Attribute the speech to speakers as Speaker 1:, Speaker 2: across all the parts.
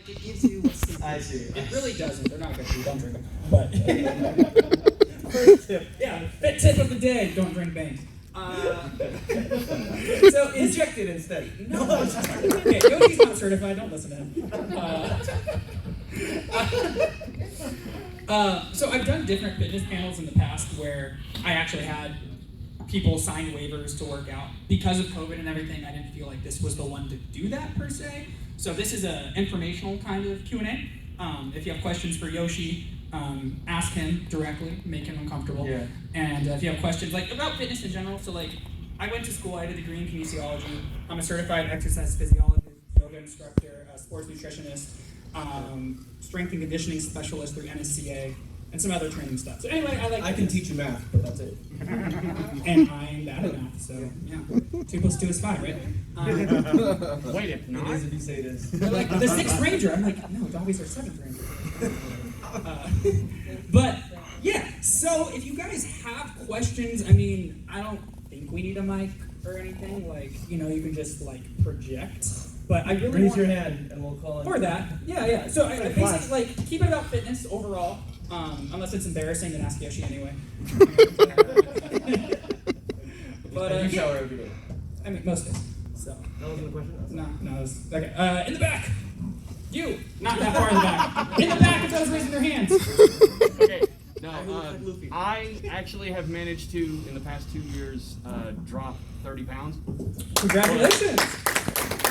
Speaker 1: It gives you what's simple.
Speaker 2: I see.
Speaker 1: It really doesn't. They're not good for you. Don't drink them. But first tip. Yeah, fit tip of the day. Don't drink bangs. So
Speaker 2: Inject it instead.
Speaker 1: No. Okay, Yoshi's not certified. Don't listen to him. So I've done different fitness panels in the past where I actually had people sign waivers to work out. Because of COVID and everything, I didn't feel like this was the one to do that per se. So this is an informational kind of Q&A. If you have questions for Yoshi, ask him directly, make him uncomfortable.
Speaker 2: Yeah.
Speaker 1: And if you have questions like about fitness in general, so like I went to school, I did a degree in kinesiology. I'm a certified exercise physiologist, yoga instructor, sports nutritionist, strength and conditioning specialist through NSCA, and some other training stuff. So anyway,
Speaker 2: I can teach you math, but that's it.
Speaker 1: And I'm bad at math, so yeah. 2 + 2 is 5, right?
Speaker 3: Wait, it's not?
Speaker 2: It is if you say it is.
Speaker 1: They're like, the 6th Ranger. I'm like, no, doggies are 7th Ranger. But yeah, so if you guys have questions, I mean, I don't think we need a mic or anything. Like, you know, you can just like project. But I really
Speaker 2: Raise
Speaker 1: want
Speaker 2: your hand and we'll call it.
Speaker 1: for that. Yeah. So I basically like keep it about fitness overall. Unless it's embarrassing, then ask Yoshi anyway. But
Speaker 2: You
Speaker 1: yeah,
Speaker 2: shower every day.
Speaker 1: I mean most days. So
Speaker 2: That wasn't the question?
Speaker 1: no, it was okay. In the back. You, not that far in the back. In the back of those raising their hands.
Speaker 3: Okay. No,
Speaker 2: like Luffy.
Speaker 3: I actually have managed to, in the past 2 years, drop 30 pounds.
Speaker 1: Congratulations.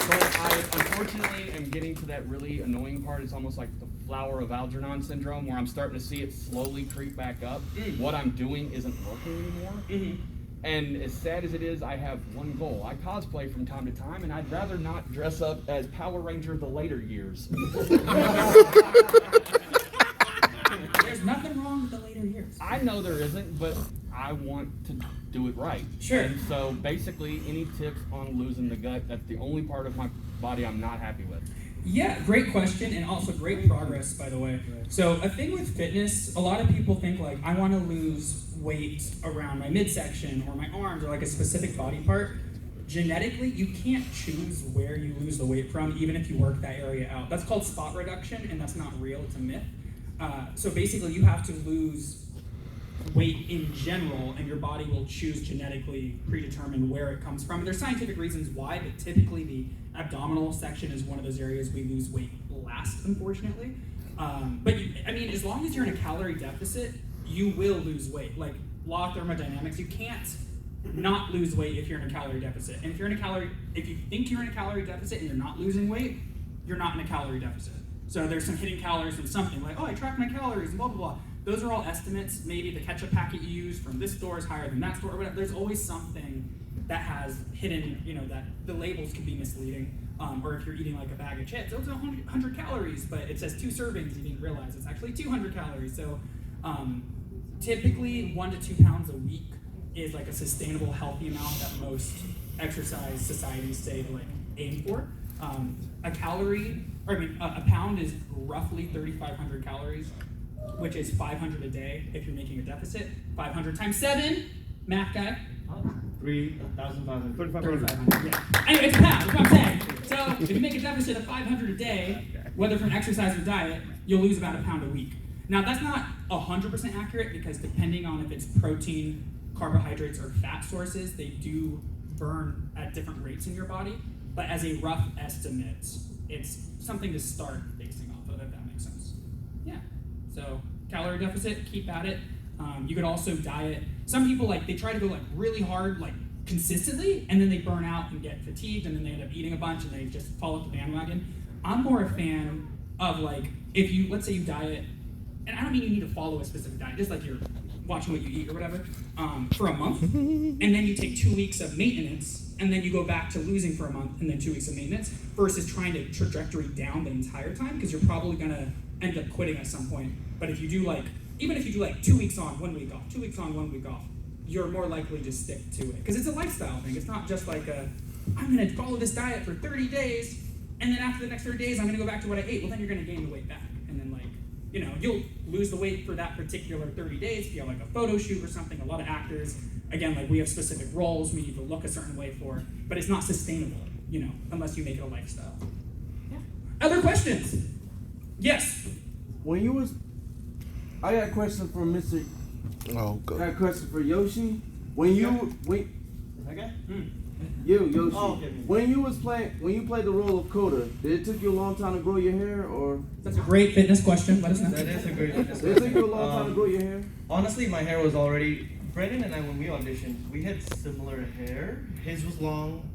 Speaker 3: But I unfortunately am getting to that really annoying part. It's almost like the flower of Algernon syndrome, where I'm starting to see it slowly creep back up. What I'm doing isn't working anymore. And as sad as it is, I have one goal. I cosplay from time to time, and I'd rather not dress up as Power Ranger the later years.
Speaker 1: There's nothing wrong with the later years.
Speaker 3: I know there isn't, but I want to do it right.
Speaker 1: Sure.
Speaker 3: And so basically, any tips on losing the gut? That's the only part of my body I'm not happy with.
Speaker 1: Yeah, great question, and also great progress, by the way. So a thing with fitness, a lot of people think like, I want to lose weight around my midsection or my arms or like a specific body part. Genetically, you can't choose where you lose the weight from, even if you work that area out. That's called spot reduction, and that's not real, it's a myth. So basically, you have to lose weight in general, and your body will choose genetically predetermine where it comes from. And there's scientific reasons why, but typically the abdominal section is one of those areas we lose weight last, unfortunately. But I mean, as long as you're in a calorie deficit, you will lose weight. Like law of thermodynamics, you can't not lose weight if you're in a calorie deficit. And if you think you're in a calorie deficit and you're not losing weight, you're not in a calorie deficit. So there's some hidden calories from something like, oh, I track my calories and blah, blah, blah. Those are all estimates. Maybe the ketchup packet you use from this store is higher than that store or whatever. There's always something that has hidden, you know, that the labels can be misleading. Or if you're eating like a bag of chips, it's 100 calories, but it says 2 servings, you didn't realize it's actually 200 calories. So typically 1 to 2 pounds a week is like a sustainable, healthy amount that most exercise societies say to like aim for. A pound is roughly 3,500 calories, which is 500 a day if you're making a deficit. 500 times 7, math guy.
Speaker 2: 3,500.
Speaker 1: 3,500. Yeah. Anyway, it's a pound, that's what I'm saying. So if you make a deficit of 500 a day, whether from exercise or diet, you'll lose about a pound a week. Now that's not 100% accurate because depending on if it's protein, carbohydrates, or fat sources, they do burn at different rates in your body. But as a rough estimate, it's something to start basing off of, if that makes sense. Yeah. So calorie deficit, keep at it. You could also diet. Some people they try to go really hard, consistently, and then they burn out and get fatigued, and then they end up eating a bunch and they just fall off the bandwagon. I'm more a fan of if you, let's say you diet, and I don't mean you need to follow a specific diet, just you're watching what you eat or whatever, for a month, and then you take 2 weeks of maintenance, and then you go back to losing for a month, and then 2 weeks of maintenance, versus trying to trajectory down the entire time, because you're probably gonna end up quitting at some point. But if you do even if you do 2 weeks on, 1 week off, 2 weeks on, 1 week off, you're more likely to stick to it. Because it's a lifestyle thing. It's not just I'm gonna follow this diet for 30 days, and then after the next 30 days, I'm gonna go back to what I ate. Well, then you're gonna gain the weight back. And then you'll lose the weight for that particular 30 days if you have a photo shoot or something. A lot of actors, again, we have specific roles we need to look a certain way for, but it's not sustainable, unless you make it a lifestyle. Yeah. Other questions? Yes.
Speaker 4: When you was, I got a question for Mr.
Speaker 5: Oh,
Speaker 4: I got
Speaker 5: go.
Speaker 4: a question for Yoshi. When you
Speaker 2: Okay.
Speaker 4: Yoshi,
Speaker 2: Oh, okay.
Speaker 4: when you played the role of Coda, did it took you a long time to grow your hair, or
Speaker 1: That's a great fitness question. Let us know.
Speaker 2: That is a great
Speaker 4: did it take you a long time to grow your hair?
Speaker 2: Honestly, my hair was already. Brennan and I, when we auditioned, we had similar hair. His was long,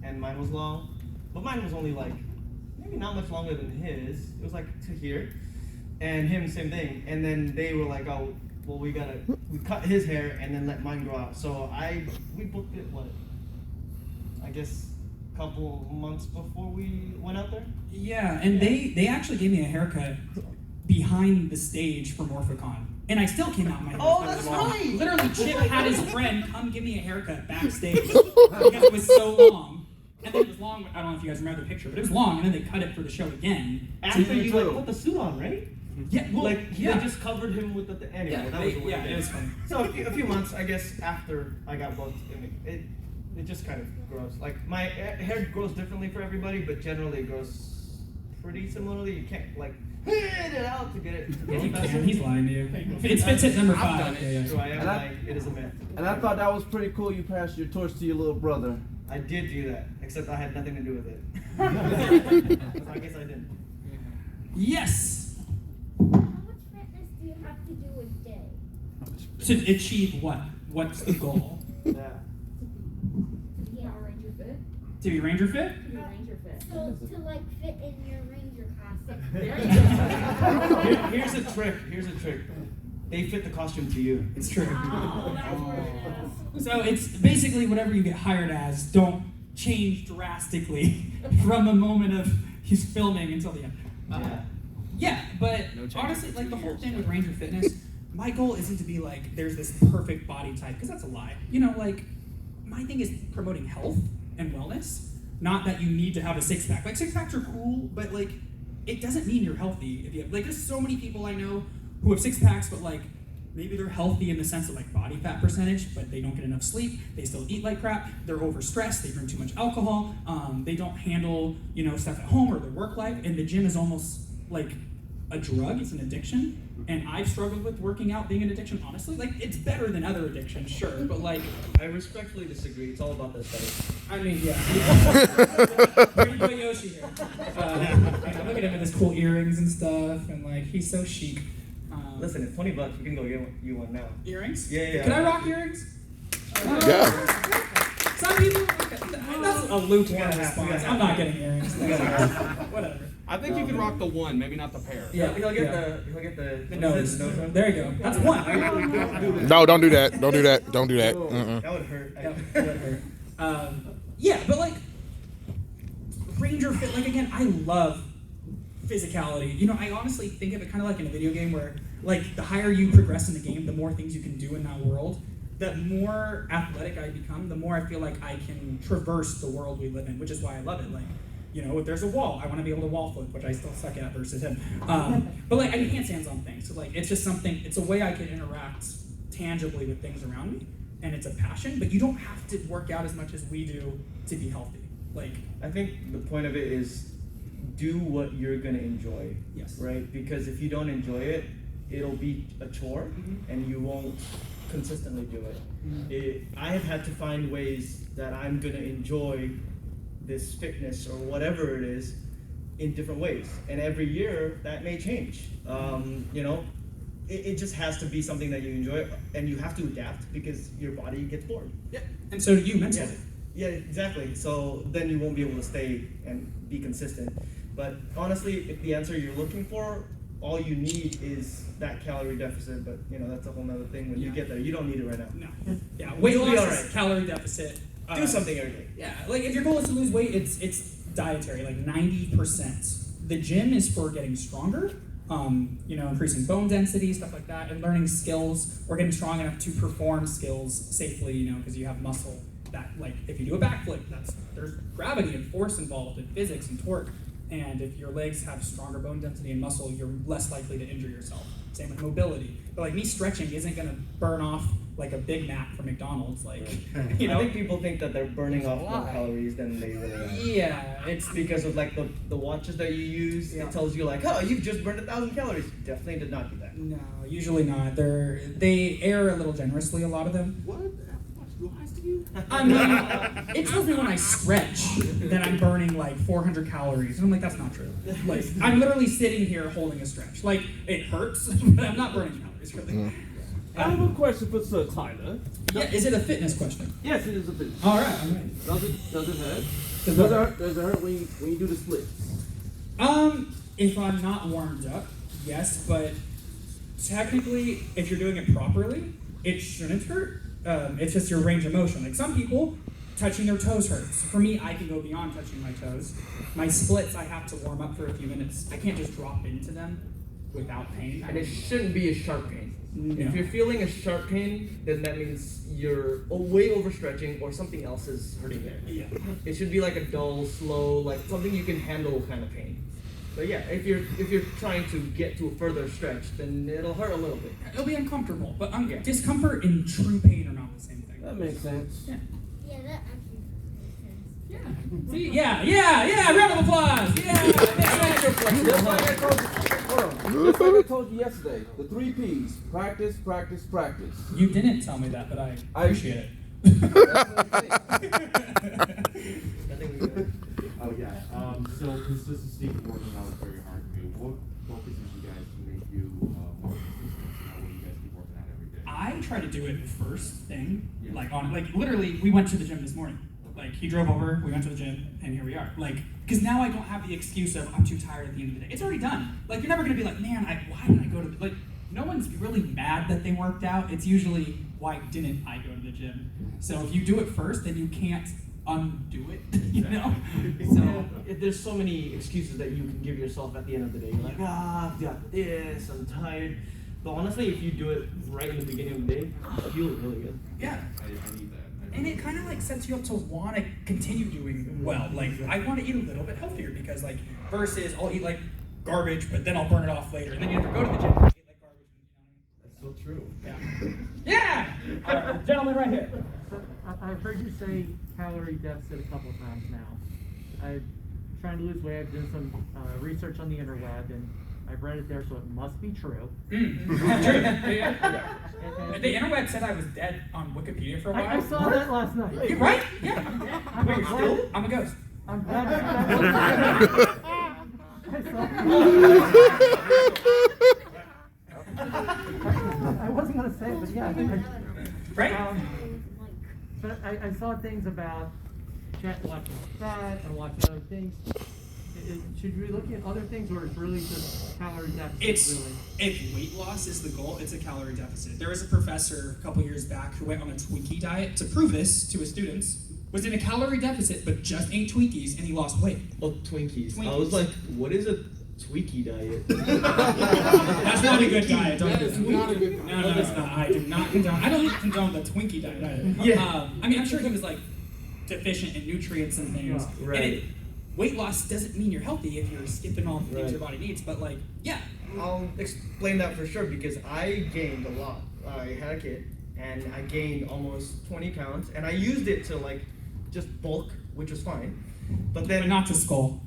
Speaker 2: and mine was long, but mine was only like maybe not much longer than his. It was like to here, and him same thing. And then they were like, oh, well, we cut his hair and then let mine grow out. So we booked it I guess a couple months before we went out there.
Speaker 1: Yeah, and they actually gave me a haircut behind the stage for Morphicon. And I still came out in my hair.
Speaker 2: Oh,
Speaker 1: was
Speaker 2: that's
Speaker 1: long.
Speaker 2: right.
Speaker 1: Literally, Chip had his friend come give me a haircut backstage because it was so long. And then it was long. I don't know if you guys remember the picture, but it was long, and then they cut it for the show again.
Speaker 2: After you
Speaker 4: too.
Speaker 2: put the suit on, right?
Speaker 1: Yeah, well,
Speaker 2: They just covered him with the anyway.
Speaker 1: Yeah,
Speaker 2: that was the way
Speaker 1: it was fun.
Speaker 2: So a few months, I guess, after I got booked, it just kind of grows. Like my hair grows differently for everybody, but generally it grows pretty similarly. You can't like hit it out to get it. To grow faster.
Speaker 1: He's lying to you. It's fit number 5.
Speaker 3: done it.
Speaker 1: Yeah, yeah.
Speaker 2: So I am
Speaker 4: And I-
Speaker 2: like, it is a myth.
Speaker 4: And I thought that was pretty cool. You passed your torch to your little brother.
Speaker 2: I did do that, except I had nothing to do with it. I guess I didn't.
Speaker 1: Yes.
Speaker 6: How much fitness do you have to do a day?
Speaker 1: To achieve what? What's the goal?
Speaker 2: Yeah.
Speaker 6: Yeah, Ranger fit.
Speaker 1: To be Ranger fit?
Speaker 6: Ranger fit. So to like fit in your Ranger costume.
Speaker 2: Here's a trick. Here's a trick. They fit the costume to you.
Speaker 1: It's true.
Speaker 6: Oh, that's what it is.
Speaker 1: So it's basically whatever you get hired as, don't change drastically from the moment of he's filming until the end. Yeah, but
Speaker 3: No change
Speaker 1: honestly,
Speaker 3: for
Speaker 1: like
Speaker 3: 2
Speaker 1: the whole
Speaker 3: years.
Speaker 1: thing with Ranger Fitness, my goal isn't to be like, there's this perfect body type, because that's a lie. You know, like, my thing is promoting health and wellness, not that you need to have a six-pack. Like, six-packs are cool, but like, it doesn't mean you're healthy. If you have, like, there's so many people I know who have six-packs, but like, maybe they're healthy in the sense of like body fat percentage, but they don't get enough sleep. They still eat like crap. They're overstressed. They drink too much alcohol. They don't handle, stuff at home or their work life. And the gym is almost like a drug. It's an addiction. And I've struggled with working out being an addiction, honestly. Like, it's better than other addictions, sure, but like,
Speaker 2: I respectfully disagree. It's all about the aesthetics.
Speaker 1: I mean, yeah. Pretty boy Yoshi here. Look at him with his cool earrings and stuff, and like, he's so chic.
Speaker 2: Listen, it's $20. You can go get you one now.
Speaker 1: Earrings?
Speaker 2: Yeah.
Speaker 1: Can I rock earrings?
Speaker 5: Yeah.
Speaker 1: Some people, that's a lukewarm
Speaker 2: gotta have-
Speaker 1: response.
Speaker 2: you gotta
Speaker 1: I'm
Speaker 2: have-
Speaker 1: not getting earrings. Whatever.
Speaker 3: I think you can rock the one, maybe not the pair.
Speaker 1: Yeah,
Speaker 2: He'll get the
Speaker 1: The nose.
Speaker 2: The nose one.
Speaker 1: There you go. That's one.
Speaker 5: No, don't do that. Don't do that. Don't do that. Mm-mm.
Speaker 2: That would hurt.
Speaker 1: That would hurt. Yeah, but like, Ranger Fit, like again, I love physicality. I honestly think of it kind of like in a video game where, like, the higher you progress in the game, the more things you can do in that world. The more athletic I become, the more I feel like I can traverse the world we live in, which is why I love it. Like, if there's a wall, I want to be able to wall flip, which I still suck at versus him. But like, I do handstands on things. So like, it's just something, it's a way I can interact tangibly with things around me, and it's a passion, but you don't have to work out as much as we do to be healthy. Like,
Speaker 2: I think the point of it is do what you're gonna enjoy.
Speaker 1: Yes.
Speaker 2: Right? Because if you don't enjoy it, it'll be a chore, and you won't consistently do it. I have had to find ways that I'm gonna enjoy this fitness or whatever it is in different ways, and every year that may change. It just has to be something that you enjoy, and you have to adapt because your body gets bored.
Speaker 1: yeah, and so do you mentally.
Speaker 2: Yeah, exactly. So then you won't be able to stay and be consistent. But honestly, if the answer you're looking for, all you need is that calorie deficit. But that's a whole nother thing when you
Speaker 1: Yeah.
Speaker 2: get there. You don't need it right now.
Speaker 1: No. Yeah, weight
Speaker 2: You'll be
Speaker 1: loss,
Speaker 2: alright.
Speaker 1: is calorie deficit.
Speaker 2: Do something every day.
Speaker 1: Yeah, like if your goal is to lose weight, it's dietary, like 90%. The gym is for getting stronger, increasing bone density, stuff like that, and learning skills or getting strong enough to perform skills safely, because you have muscle that, like, if you do a backflip, there's gravity and force involved and physics and torque. And if your legs have stronger bone density and muscle, you're less likely to injure yourself. Same with mobility. But like me stretching isn't gonna burn off like a Big Mac from McDonald's, like
Speaker 2: I think people think that they're burning off more calories than they really are.
Speaker 1: Yeah,
Speaker 2: It's because of like the watches that you use.
Speaker 1: Yeah.
Speaker 2: It tells you like, oh, you've just burned 1,000 calories. Definitely did not do that.
Speaker 1: no, usually not. They err a little generously, a lot of them.
Speaker 4: What? Lies to you?
Speaker 1: I mean, it tells me when I stretch that I'm burning like 400 calories, and I'm like, that's not true. Like, I'm literally sitting here holding a stretch. Like, it hurts, but I'm not burning calories, really.
Speaker 4: I have a question for Sir Tyler.
Speaker 1: Yeah, is it a fitness question?
Speaker 4: Yes, it is a bit.
Speaker 1: All right.
Speaker 4: Does it hurt?
Speaker 1: Does
Speaker 4: Does
Speaker 1: it
Speaker 4: it
Speaker 1: hurt?
Speaker 4: hurt? Does it hurt when you do the splits?
Speaker 1: If I'm not warmed up, yes, but technically, if you're doing it properly, it shouldn't hurt. It's just your range of motion. Like some people, touching their toes hurts. For me, I can go beyond touching my toes. My splits, I have to warm up for a few minutes. I can't just drop into them without pain.
Speaker 2: And it shouldn't be a sharp pain.
Speaker 1: No.
Speaker 2: If you're feeling a sharp pain, then that means you're way overstretching or something else is hurting there.
Speaker 1: Yeah.
Speaker 2: It should be like a dull, slow, like something you can handle kind of pain. But yeah, if you're trying to get to a further stretch, then it'll hurt a little bit.
Speaker 1: It'll be uncomfortable, but
Speaker 2: Yeah.
Speaker 1: discomfort and true pain are not the same thing.
Speaker 4: That makes sense.
Speaker 1: Yeah.
Speaker 6: Yeah, that actually makes sense.
Speaker 1: Yeah. See? Yeah. Round of applause. Yeah.
Speaker 4: Just like I told you, hold on. Just like I told you yesterday, the 3 P's: practice, practice, practice.
Speaker 1: You didn't tell me that, but I appreciate it.
Speaker 2: I think we got it.
Speaker 7: Oh yeah. So consistency working out is very hard for you. What focuses you guys to make you more consistent? How will you guys keep working out every day?
Speaker 1: I try to do it first thing,
Speaker 7: Yeah.
Speaker 1: like literally, we went to the gym this morning. Like he drove over, we went to the gym, and here we are. Like, because now I don't have the excuse of I'm too tired at the end of the day. It's already done. Like you're never gonna be like, man, why did I go to the, like? No one's really mad that they worked out. It's usually why didn't I go to the gym? So if you do it first, then you can't undo it. You know. So
Speaker 2: There's so many excuses that you can give yourself at the end of the day. You're like, I've got this, I'm tired. But honestly, if you do it right in the beginning of the day, you feel really good.
Speaker 1: yeah.
Speaker 7: I need that.
Speaker 1: And it kind of like sets you up to want to continue doing well. Like I want to eat a little bit healthier because like versus I'll eat like garbage, but then I'll burn it off later. And then you have to go to the gym and eat like garbage.
Speaker 2: That's so true.
Speaker 1: Yeah. Yeah. Gentleman right here.
Speaker 8: So I've heard you say calorie deficit a couple of times now. I'm trying to lose weight. I've done some research on the interweb, and I've read it there, so it must be true.
Speaker 1: True. Yeah.
Speaker 8: And
Speaker 1: The interweb said I was dead on Wikipedia for a while.
Speaker 8: I saw that last night.
Speaker 1: You right? Yeah.
Speaker 8: I'm
Speaker 1: Wait,
Speaker 8: glad-
Speaker 1: I'm a ghost.
Speaker 8: I'm glad that I wasn't going to say it, but yeah.
Speaker 1: Right?
Speaker 8: But I saw things about watching fat and watching other things. Should we be looking at other things, or is really just calorie deficit?
Speaker 1: If weight loss is the goal, it's a calorie deficit. There was a professor a couple years back who went on a Twinkie diet to prove this to his students. Was in a calorie deficit, but just ate Twinkies, and he lost weight.
Speaker 2: Oh, Twinkies. I
Speaker 1: Twinkies.
Speaker 2: was like, what is a Twinkie diet?
Speaker 1: That's not a good diet. Don't do
Speaker 4: That's
Speaker 1: that.
Speaker 4: not a good
Speaker 1: No, it's not. I do not condone. I don't condone the Twinkie diet either.
Speaker 2: Yeah.
Speaker 1: I mean, I'm sure he was like deficient in nutrients and things.
Speaker 2: Right.
Speaker 1: And weight loss doesn't mean you're healthy if you're skipping all the things
Speaker 2: Right.
Speaker 1: your body needs. But like, yeah.
Speaker 2: I'll explain that for sure because I gained a lot. I had a kid and I gained almost 20 pounds and I used it to like just bulk, which was fine. But then
Speaker 1: But not to skull.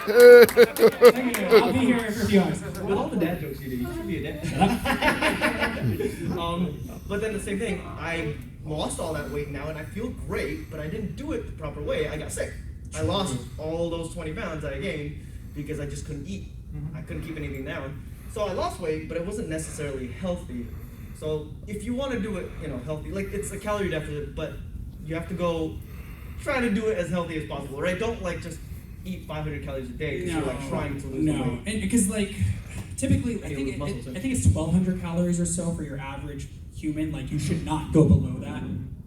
Speaker 1: I'll be here for a few hours.
Speaker 2: with all the dad jokes you did, you should be a dad. But then the same thing, I lost all that weight now and I feel great, but I didn't do it the proper way. I got sick. I lost all those 20 pounds that I gained because I just couldn't eat. I couldn't keep anything down. So I lost weight, but it wasn't necessarily healthy. So if you want to do it, healthy, like it's a calorie deficit, but you have to go try to do it as healthy as possible, right? Don't like just eat 500 calories a day because you're like trying to lose weight.
Speaker 1: And because like typically I think it's 1,200 calories or so for your average human. Like you should not go below that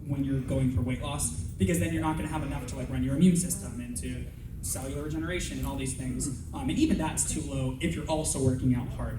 Speaker 1: when you're going for weight loss because then you're not going to have enough to like run your immune system and to cellular regeneration and all these things. And even that's too low if you're also working out hard.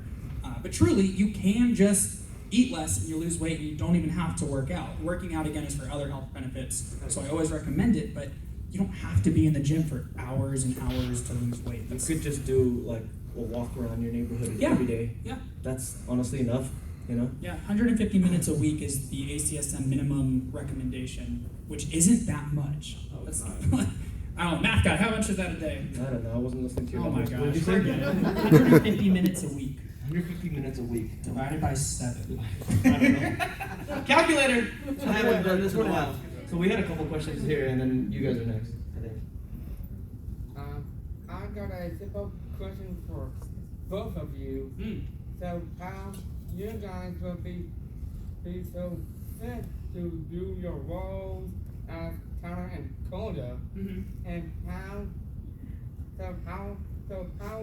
Speaker 1: But truly, you can just eat less and you lose weight and you don't even have to work out. Working out again is for other health benefits, so I always recommend it. But you don't have to be in the gym for hours and hours to lose weight.
Speaker 2: You could just do like a walk around your neighborhood
Speaker 1: Yeah.
Speaker 2: every day.
Speaker 1: Yeah.
Speaker 2: That's honestly enough. you know?
Speaker 1: Yeah, 150 minutes a week is the ACSM minimum recommendation, which isn't that much. That's I don't know, math guy, how much is that a day?
Speaker 2: I don't know. I wasn't listening to you.
Speaker 1: Oh my
Speaker 2: What did you
Speaker 1: gosh,
Speaker 2: say?
Speaker 1: forget it. 150 minutes a week
Speaker 2: 150 minutes a week.
Speaker 1: divided by 7.
Speaker 2: I don't know. Calculator! I haven't done this in a while. So we had a couple questions here, and then you guys are next, I think.
Speaker 9: I got a simple question for both of you. So how you guys will be so fit to do your roles as Tyler and Coda, and how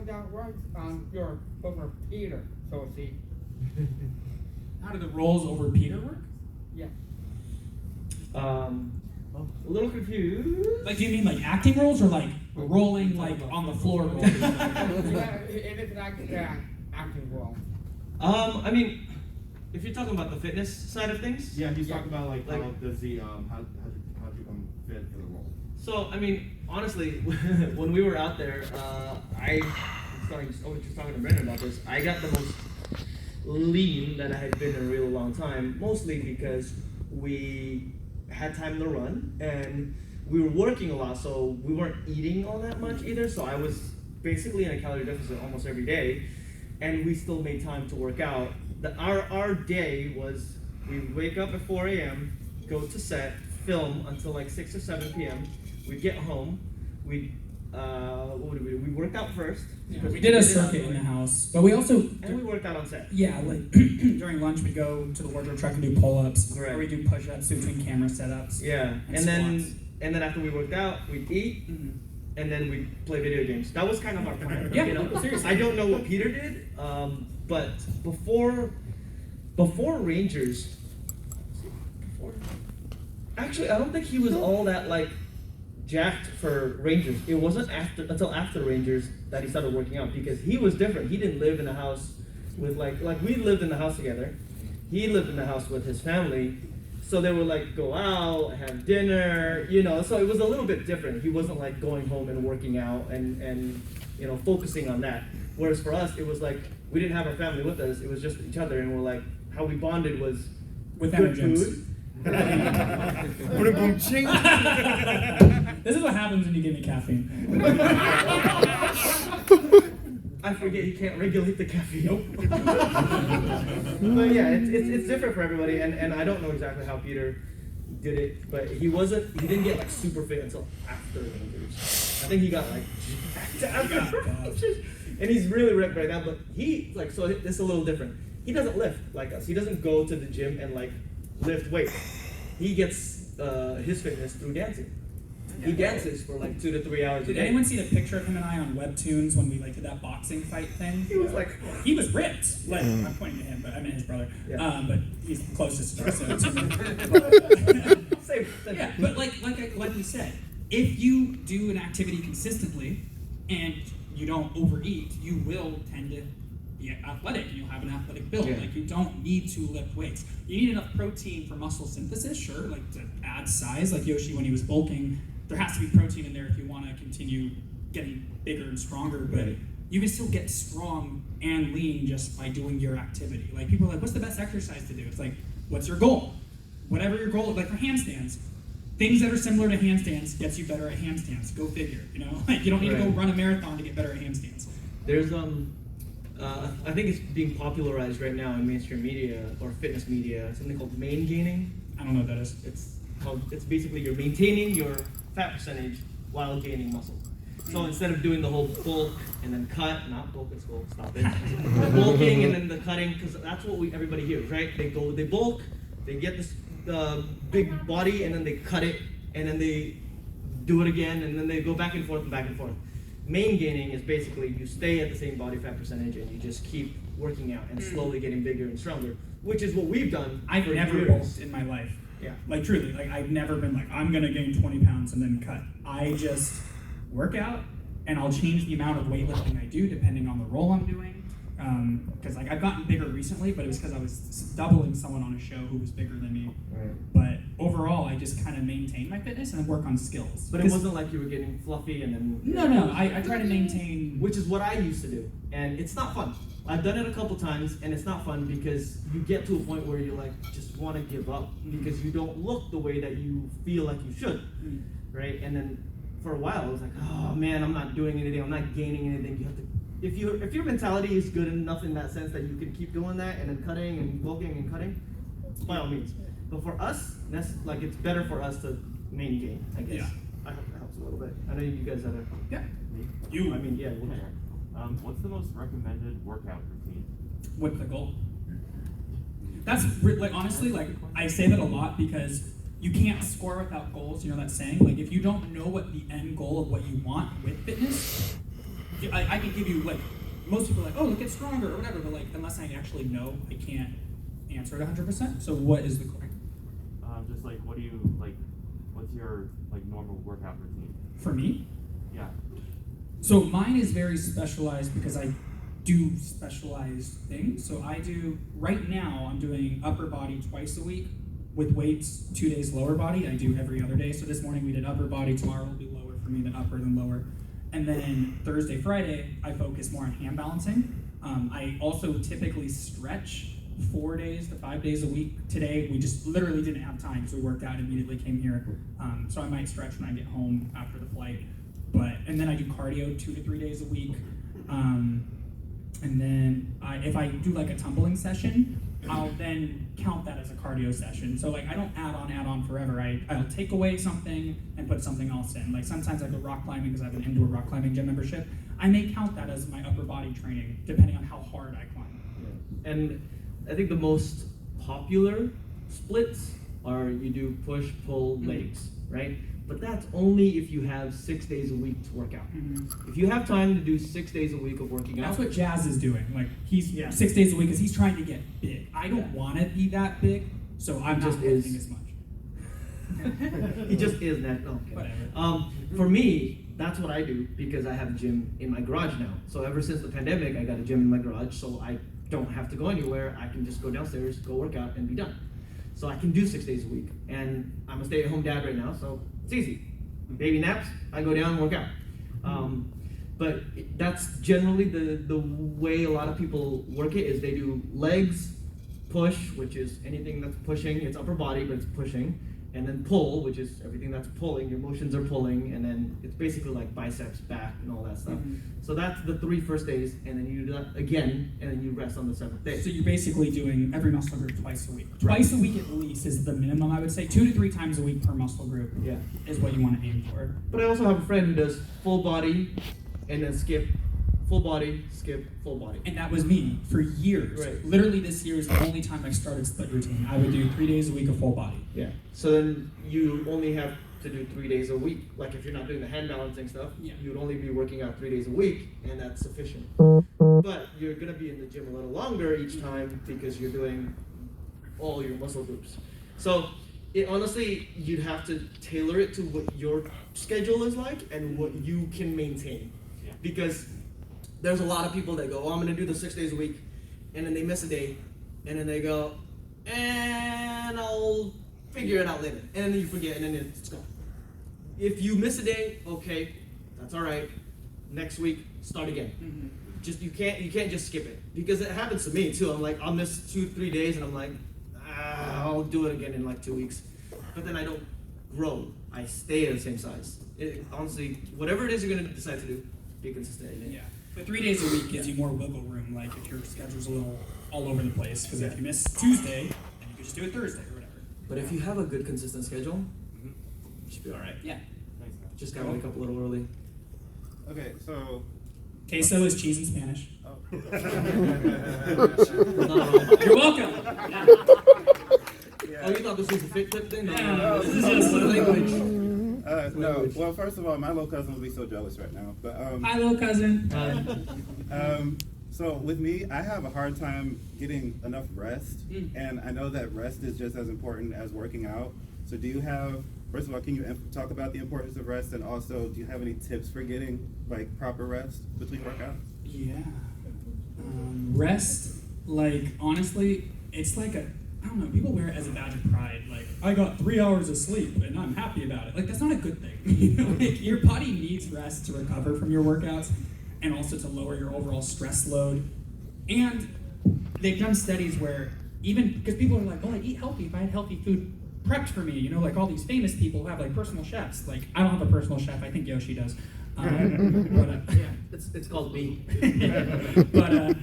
Speaker 9: that works on your over Peter, so to speak.
Speaker 1: How do the roles over Peter work?
Speaker 9: Yeah.
Speaker 2: A little confused.
Speaker 1: Like, do you mean like acting roles or like rolling like on the floor roles?
Speaker 9: Yeah, it is like acting role.
Speaker 2: I mean, if you're talking about the fitness side of things.
Speaker 7: Yeah, he's talking about
Speaker 2: Like-
Speaker 7: how does he how do you become fit for the role?
Speaker 2: So, I mean, honestly, when we were out there, I was just talking to Brennan about this. I got the most lean that I had been in a real long time, mostly because we had time to run and we were working a lot, so we weren't eating all that much either. So I was basically in a calorie deficit almost every day, and we still made time to work out. Our day was we wake up at 4 a.m., go to set, film until like 6 or 7 p.m. We'd get home. We worked out first.
Speaker 1: Yeah,
Speaker 2: because
Speaker 1: we did a
Speaker 2: it
Speaker 1: circuit in the house, but we also
Speaker 2: and we worked out on set.
Speaker 1: yeah, like during lunch we'd go to the wardrobe truck and do pull-ups,
Speaker 2: Right.
Speaker 1: or we do push-ups between camera setups.
Speaker 2: Yeah,
Speaker 1: And
Speaker 2: and then after we worked out, we'd eat, and then we'd play video games. That was kind of our plan.
Speaker 1: Yeah,
Speaker 2: you know?
Speaker 1: seriously.
Speaker 2: I don't know what Peter did, but before Rangers, actually, I don't think he was all that like jacked for Rangers. It wasn't until after Rangers that he started working out, because he was different. He didn't live in a house with like we lived in the house together. He lived in the house with his family. So they would like go out, have dinner, you know, so it was a little bit different. He wasn't like going home and working out and you know, focusing on that. Whereas for us, it was like we didn't have our family with us. It was just each other, and we're like, how we bonded was
Speaker 1: With
Speaker 2: good
Speaker 1: energems.
Speaker 2: food.
Speaker 1: This is what happens when you give me caffeine.
Speaker 2: I forget you can't regulate the caffeine. Nope. But yeah, it's different for everybody, and I don't know exactly how Peter did it, but he didn't get like super fit until after Rangers. I think he got like after Rangers, and he's really ripped right now. But he like, so it's a little different. He doesn't lift like us. He doesn't go to the gym and like lift weights. He gets his fitness through dancing. He dances for like 2 to 3 hours a
Speaker 1: Did
Speaker 2: day.
Speaker 1: anyone see the picture of him and I on Webtoons when we like did that boxing fight thing?
Speaker 2: He was like,
Speaker 1: He was ripped. Like I'm pointing to him, but I meant his brother.
Speaker 2: Yeah.
Speaker 1: But he's closest to us. So
Speaker 2: same.
Speaker 1: yeah, but like we said, if you do an activity consistently and you don't overeat, you will tend to be athletic and you'll have an athletic build.
Speaker 2: Yeah.
Speaker 1: Like you don't need to lift weights. You need enough protein for muscle synthesis, sure, like to add size. Like Yoshi when he was bulking, there has to be protein in there if you want to continue getting bigger and stronger. But
Speaker 2: Right.
Speaker 1: you can still get strong and lean just by doing your activity. Like people are like, what's the best exercise to do? It's like, what's your goal? Whatever your goal is, like for handstands, things that are similar to handstands gets you better at handstands. Go figure, you know? Like you don't need to go
Speaker 2: Right.
Speaker 1: run a marathon to get better at handstands.
Speaker 2: There's I think it's being popularized right now in mainstream media or fitness media, something called main gaining.
Speaker 1: I don't know what that is.
Speaker 2: It's basically you're maintaining your fat percentage while gaining muscle. So instead of doing the whole bulk and then cut, not bulk and skull, stop it. Bulking and then the cutting, because that's what everybody hears, right? They bulk, they get this big body, and then they cut it, and then they do it again, and then they go back and forth and back and forth. Main gaining is basically you stay at the same body fat percentage and you just keep working out and slowly getting bigger and stronger, which is what we've done.
Speaker 1: I've
Speaker 2: for
Speaker 1: never
Speaker 2: years.
Speaker 1: bulked in my life.
Speaker 2: Yeah.
Speaker 1: Like truly, like I've never been like, I'm gonna gain 20 pounds and then cut. I just work out and I'll change the amount of weightlifting I do depending on the role I'm doing. Because like I've gotten bigger recently, but it was because I was doubling someone on a show who was bigger than me.
Speaker 2: Right.
Speaker 1: But overall, I just kind of maintain my fitness and then work on skills.
Speaker 2: But it wasn't like you were getting fluffy and then...
Speaker 1: No, I try to maintain...
Speaker 2: Which is what I used to do. And it's not fun. I've done it a couple times, and it's not fun because you get to a point where you like just want to give up because you don't look the way that you feel like you should, right? And then for a while, I was like, oh man, I'm not doing anything. I'm not gaining anything. You have to, if your mentality is good enough in that sense that you can keep doing that and then cutting and bulking and cutting, by all means. But for us, that's like it's better for us to main gain, I guess.
Speaker 1: Yeah.
Speaker 2: I hope that helps a little bit. I know you guys had a.
Speaker 1: Yeah.
Speaker 2: You. I mean, yeah.
Speaker 7: What's the most recommended workout routine?
Speaker 1: What's the goal? That's like honestly, like I say that a lot because you can't score without goals. You know that saying? Like if you don't know what the end goal of what you want with fitness, I can give you like most people are like, oh, get stronger or whatever, but like unless I actually know, I can't answer it 100%. So what is the goal?
Speaker 7: Just like what do you like? What's your like normal workout routine?
Speaker 1: For me?
Speaker 7: Yeah.
Speaker 1: So mine is very specialized because I do specialized things. So I do, right now, I'm doing upper body twice a week with weights, 2 days lower body. I do every other day. So this morning we did upper body, tomorrow will be lower for me than upper than lower. And then Thursday, Friday, I focus more on hand balancing. I also typically stretch 4 days to 5 days a week. Today, we just literally didn't have time because we worked out and immediately came here. So I might stretch when I get home after the flight. And then I do cardio 2 to 3 days a week. And then if I do like a tumbling session, I'll then count that as a cardio session. So like I don't add on forever. I'll take away something and put something else in. Like sometimes I go rock climbing because I have an indoor rock climbing gym membership. I may count that as my upper body training depending on how hard I climb.
Speaker 2: Yeah. And I think the most popular splits are you do push, pull, legs, right? But that's only if you have 6 days a week to work out. If you have time to do 6 days a week of working out.
Speaker 1: That's what Jazz is doing. Like he's 6 days a week because he's trying to get big. I don't want to be that big, so I'm not lifting as much.
Speaker 2: He just is that. No, okay.
Speaker 1: Whatever.
Speaker 2: For me, that's what I do because I have a gym in my garage now. So ever since the pandemic, I got a gym in my garage, so I don't have to go anywhere. I can just go downstairs, go work out, and be done. So I can do 6 days a week. And I'm a stay-at-home dad right now, so it's easy. Baby naps, I go down and work out. But that's generally the way a lot of people work it is they do legs, push, which is anything that's pushing. It's upper body, but it's pushing. And then pull, which is everything that's pulling. Your motions are pulling. And then it's basically like biceps, back, and all that stuff. So that's the 3 first days. And then you do that again, and then you rest on the 7th day.
Speaker 1: So you're basically doing every muscle group twice a week. Twice a week at least is the minimum, I would say. 2 to 3 times a week per muscle group is what you want to aim for.
Speaker 2: But I also have a friend who does full body and then skip, full body, skip, full body.
Speaker 1: And that was me for years.
Speaker 2: Right.
Speaker 1: Literally this year is the only time I started split routine. I would do 3 days a week of full body.
Speaker 2: Yeah. So then you only have to do 3 days a week. Like if you're not doing the hand balancing stuff, you'd only be working out 3 days a week, and that's sufficient. But you're gonna be in the gym a little longer each time because you're doing all your muscle groups. So honestly, you'd have to tailor it to what your schedule is like and what you can maintain. Because there's a lot of people that go, oh, I'm gonna do the 6 days a week, and then they miss a day, and then they go, and I'll figure it out later. And then you forget, and then it's gone. If you miss a day, okay, that's all right. Next week, start again. Just you can't just skip it, because it happens to me too. I'm like, I'll miss 2-3 days, and I'm like, I'll do it again in like 2 weeks. But then I don't grow. I stay at the same size. Honestly, whatever it is you're gonna decide to do, be consistent in it.
Speaker 1: Yeah. But 3 days a week gives you more wiggle room, like if your schedule's a little all over the place. Because if you miss Tuesday, then you can just do it Thursday or whatever.
Speaker 2: But if you have a good consistent schedule, you should be all right.
Speaker 1: Yeah.
Speaker 2: Just gotta wake up a little early.
Speaker 10: Okay, so.
Speaker 1: Queso is cheese in Spanish.
Speaker 10: Oh.
Speaker 1: You're welcome. Yeah.
Speaker 2: Oh, you thought this was a fit tip thing?
Speaker 1: No,
Speaker 2: this is just language.
Speaker 10: No. Well, first of all, my little cousin will be so jealous right now. But
Speaker 1: hi, little cousin.
Speaker 10: So with me, I have a hard time getting enough rest, and I know that rest is just as important as working out. So do you have? First of all, can you talk about the importance of rest, and also, do you have any tips for getting like proper rest between workouts?
Speaker 1: Yeah. Rest, like honestly, it's like I don't know, people wear it as a badge of pride. Like, I got 3 hours of sleep and I'm happy about it. Like, that's not a good thing. You know, like, your body needs rest to recover from your workouts and also to lower your overall stress load. And they've done studies where even, because people are like, oh, I'd eat healthy if I had healthy food prepped for me, you know, like all these famous people who have like personal chefs. Like, I don't have a personal chef, I think Yoshi does.
Speaker 2: Yeah, it's called me.
Speaker 1: But,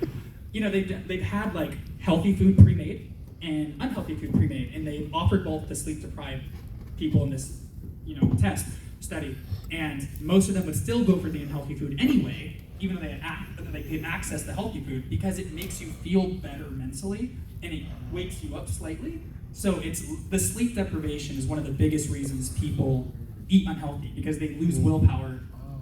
Speaker 1: you know, they've had like healthy food pre-made and unhealthy food pre-made, and they've offered both to sleep-deprived people in this, you know, study, and most of them would still go for the unhealthy food anyway, even though they could access the healthy food, because it makes you feel better mentally and it wakes you up slightly. So it's the sleep deprivation is one of the biggest reasons people eat unhealthy, because they lose willpower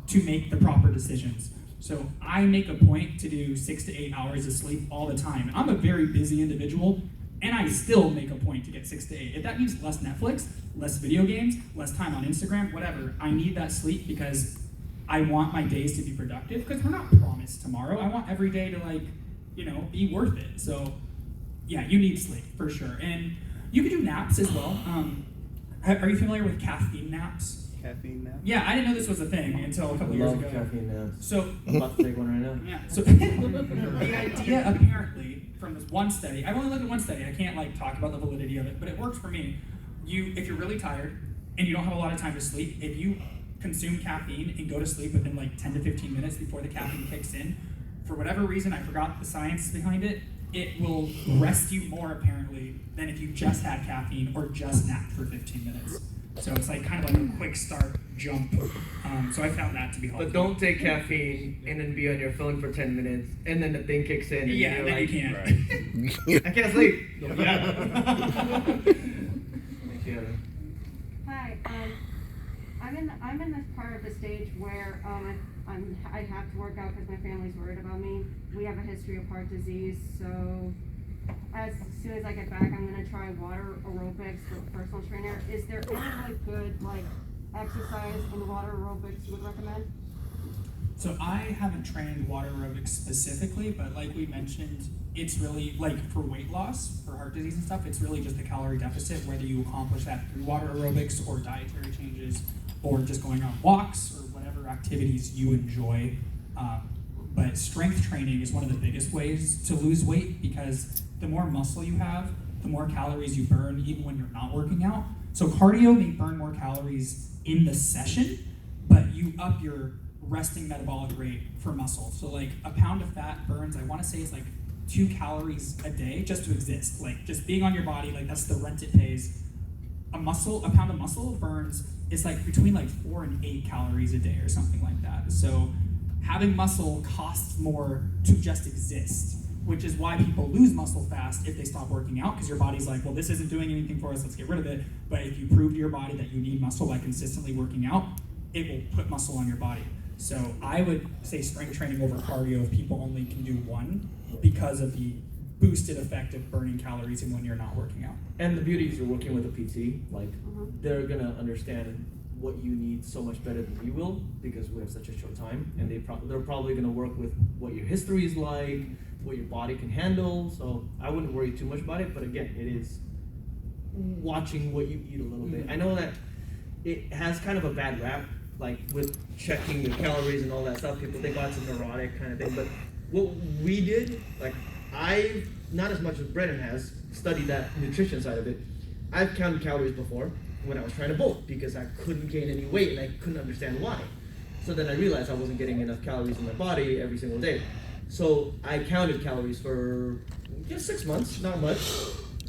Speaker 1: to make the proper decisions. So I make a point to do 6 to 8 hours of sleep all the time. I'm a very busy individual, and I still make a point to get 6 to 8. If that means less Netflix, less video games, less time on Instagram, whatever, I need that sleep because I want my days to be productive, because we're not promised tomorrow. I want every day to, like, you know, be worth it. So yeah, you need sleep for sure. And you can do naps as well. Are you familiar with caffeine naps?
Speaker 10: Caffeine nap?
Speaker 1: Yeah, I didn't know this was a thing until a couple years ago.
Speaker 2: Caffeine naps.
Speaker 1: So
Speaker 2: I'm about to take one right now.
Speaker 1: yeah, so the idea apparently from this one study, I've only looked at one study, I can't like talk about the validity of it, but it works for me. If you're really tired and you don't have a lot of time to sleep, if you consume caffeine and go to sleep within like 10 to 15 minutes before the caffeine kicks in, for whatever reason, I forgot the science behind it, it will rest you more apparently than if you just had caffeine or just napped for 15 minutes. So it's like kind of like a quick start jump. So I found that to be helpful.
Speaker 2: But don't take caffeine and then be on your phone for 10 minutes and then the thing kicks in and
Speaker 1: yeah,
Speaker 2: you're
Speaker 1: then
Speaker 2: like,
Speaker 1: you can't.
Speaker 10: Right.
Speaker 2: I can't sleep.
Speaker 11: Hi, I'm in this part of the stage where I have to work out because my family's worried about me. We have a history of heart disease, so as soon as I get back, I'm gonna try water aerobics with a personal trainer. Is there any like good like exercise in water aerobics you would recommend?
Speaker 1: So I haven't trained water aerobics specifically, but like we mentioned, it's really like for weight loss, for heart disease and stuff, it's really just a calorie deficit, whether you accomplish that through water aerobics or dietary changes or just going on walks or whatever activities you enjoy. But strength training is one of the biggest ways to lose weight, because the more muscle you have, the more calories you burn even when you're not working out. So cardio may burn more calories in the session, but you up your resting metabolic rate for muscle. So like a pound of fat burns, I want to say it's like 2 calories a day just to exist. Like just being on your body, like that's the rent it pays. A pound of muscle burns, it's like between like 4 and 8 calories a day or something like that. So having muscle costs more to just exist, which is why people lose muscle fast if they stop working out, because your body's like, well, this isn't doing anything for us, let's get rid of it. But if you prove to your body that you need muscle by consistently working out, it will put muscle on your body. So I would say strength training over cardio if people only can do one, because of the boosted effect of burning calories even when you're not working out.
Speaker 2: And the beauty is you're working with a PT, like they're gonna understand what you need so much better than you will, because we have such a short time, and they're probably gonna work with what your history is like, what your body can handle. So I wouldn't worry too much about it, but again, it is watching what you eat a little bit. I know that it has kind of a bad rap, like with checking your calories and all that stuff. People think, oh, it's a neurotic kind of thing, but what we did, like I've, not as much as Brennan has, studied that nutrition side of it. I've counted calories before when I was trying to bulk, because I couldn't gain any weight and I couldn't understand why. So then I realized I wasn't getting enough calories in my body every single day. So I counted calories for just 6 months, not much.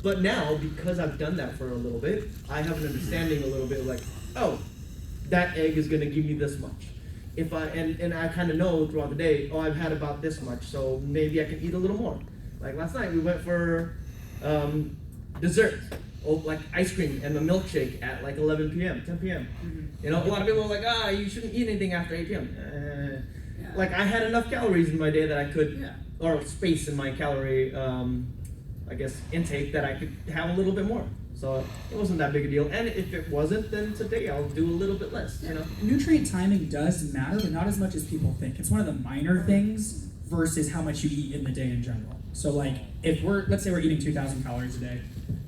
Speaker 2: But now, because I've done that for a little bit, I have an understanding a little bit like, oh, that egg is gonna give me this much. If and I kind of know throughout the day, oh, I've had about this much, so maybe I can eat a little more. Like last night, we went for dessert, like ice cream and a milkshake at like 11 p.m., 10 p.m. You know, a lot of people are like, you shouldn't eat anything after 8 p.m. Like I had enough calories in my day that I could, or space in my calorie, I guess, intake, that I could have a little bit more. So it wasn't that big a deal. And if it wasn't, then today I'll do a little bit less, you know?
Speaker 1: Nutrient timing does matter, but not as much as people think. It's one of the minor things versus how much you eat in the day in general. So like, if let's say we're eating 2,000 calories a day,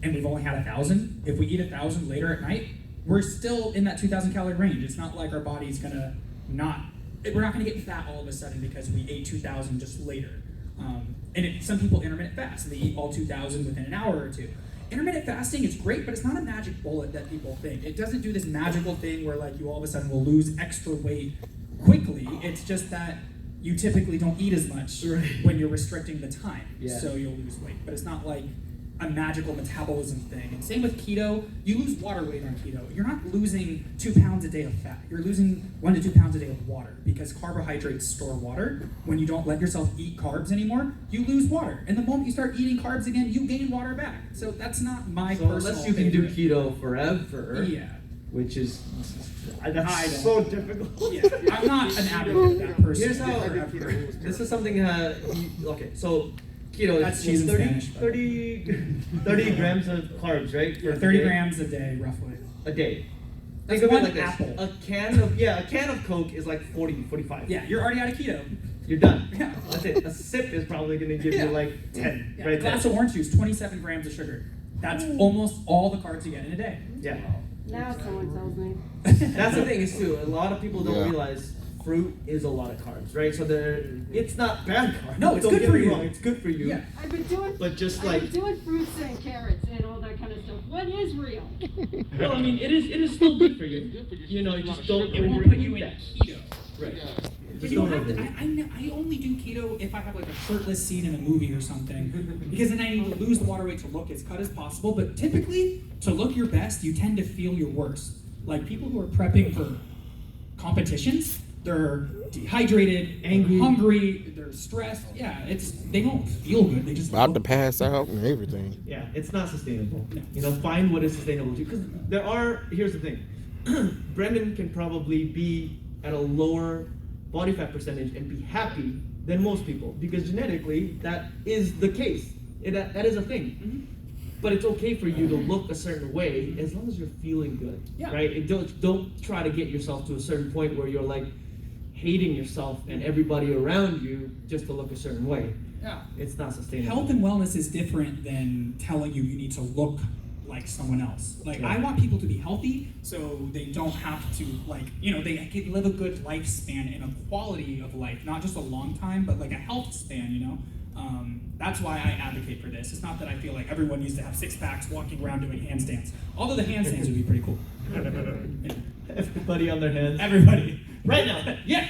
Speaker 1: and we've only had 1,000, if we eat 1,000 later at night, we're still in that 2,000 calorie range. It's not like our body's gonna we're not gonna get fat all of a sudden because we ate 2,000 just later. Some people intermittent fast, and they eat all 2,000 within an hour or two. Intermittent fasting is great, but it's not a magic bullet that people think. It doesn't do this magical thing where like you all of a sudden will lose extra weight quickly. It's just that you typically don't eat as much when you're restricting the time, so you'll lose weight. But it's not like a magical metabolism thing. And same with keto, you lose water weight on keto. You're not losing 2 pounds a day of fat. You're losing 1 to 2 pounds a day of water because carbohydrates store water. When you don't let yourself eat carbs anymore, you lose water. And the moment you start eating carbs again, you gain water back. So that's not my personal
Speaker 2: unless you can do
Speaker 1: favorite.
Speaker 2: keto forever, which is that's so difficult.
Speaker 1: Yeah, I'm not an advocate of that person.
Speaker 2: Here's how this is something. Okay, so keto
Speaker 1: That's
Speaker 2: is
Speaker 1: cheese in
Speaker 2: 30,
Speaker 1: Spanish,
Speaker 2: 30 grams of carbs, right?
Speaker 1: Yeah, 30 grams a day, roughly.
Speaker 2: A day.
Speaker 1: That's
Speaker 2: Think of
Speaker 1: one
Speaker 2: it like this.
Speaker 1: apple.
Speaker 2: A can of Coke is like 40, 45.
Speaker 1: Yeah, you're already out of keto.
Speaker 2: You're done.
Speaker 1: Yeah.
Speaker 2: That's it. A sip is probably gonna give you like 10.
Speaker 1: Yeah,
Speaker 2: Right
Speaker 1: a glass
Speaker 2: there.
Speaker 1: of orange juice, 27 grams of sugar. That's almost all the carbs you get in a day.
Speaker 2: Yeah.
Speaker 11: Now someone tells me.
Speaker 2: That's the thing is too. A lot of people don't
Speaker 5: Yeah.
Speaker 2: realize fruit is a lot of carbs, right? So it's not bad carbs.
Speaker 1: No, it's
Speaker 2: Don't
Speaker 1: good
Speaker 2: get
Speaker 1: for
Speaker 2: me
Speaker 1: you.
Speaker 2: wrong, it's good for you.
Speaker 1: Yeah.
Speaker 11: I've been doing,
Speaker 2: But just
Speaker 11: I've
Speaker 2: like
Speaker 11: been doing fruits and carrots and all that kind of stuff. What is real?
Speaker 2: well, I mean, it is still good for you. You know, you just don't
Speaker 1: It won't put you in
Speaker 2: that.
Speaker 1: keto.
Speaker 2: Right.
Speaker 1: But you don't have to, I only do keto if I have like a shirtless scene in a movie or something, because then I need to lose the water weight to look as cut as possible. But typically, to look your best, you tend to feel your worst. Like people who are prepping for competitions, they're dehydrated,
Speaker 2: Angry.
Speaker 1: hungry, they're stressed. Yeah, they don't feel good. They just
Speaker 5: About to
Speaker 1: look.
Speaker 5: pass out and everything.
Speaker 2: Yeah, it's not sustainable.
Speaker 1: No.
Speaker 2: You know, find what is sustainable to you. Because here's the thing. Brendan can probably be at a lower body fat percentage and be happy than most people. Because genetically, that is the case. That is a thing.
Speaker 1: Mhm.
Speaker 2: But it's okay for you to look a certain way as long as you're feeling good.
Speaker 1: Yeah.
Speaker 2: Right? And don't try to get yourself to a certain point where you're like hating yourself and everybody around you just to look a certain way.
Speaker 1: Yeah.
Speaker 2: It's not sustainable.
Speaker 1: Health and wellness is different than telling you need to look like someone else. Like,
Speaker 2: Yeah.
Speaker 1: I want people to be healthy so they don't have to, like, they can live a good lifespan and a quality of life, not just a long time, but like a health span, That's why I advocate for this. It's not that I feel like everyone needs to have 6-packs walking around doing handstands, although the handstands would be pretty cool.
Speaker 2: Everybody on their hands.
Speaker 1: Everybody.
Speaker 2: Right now.
Speaker 1: Yeah.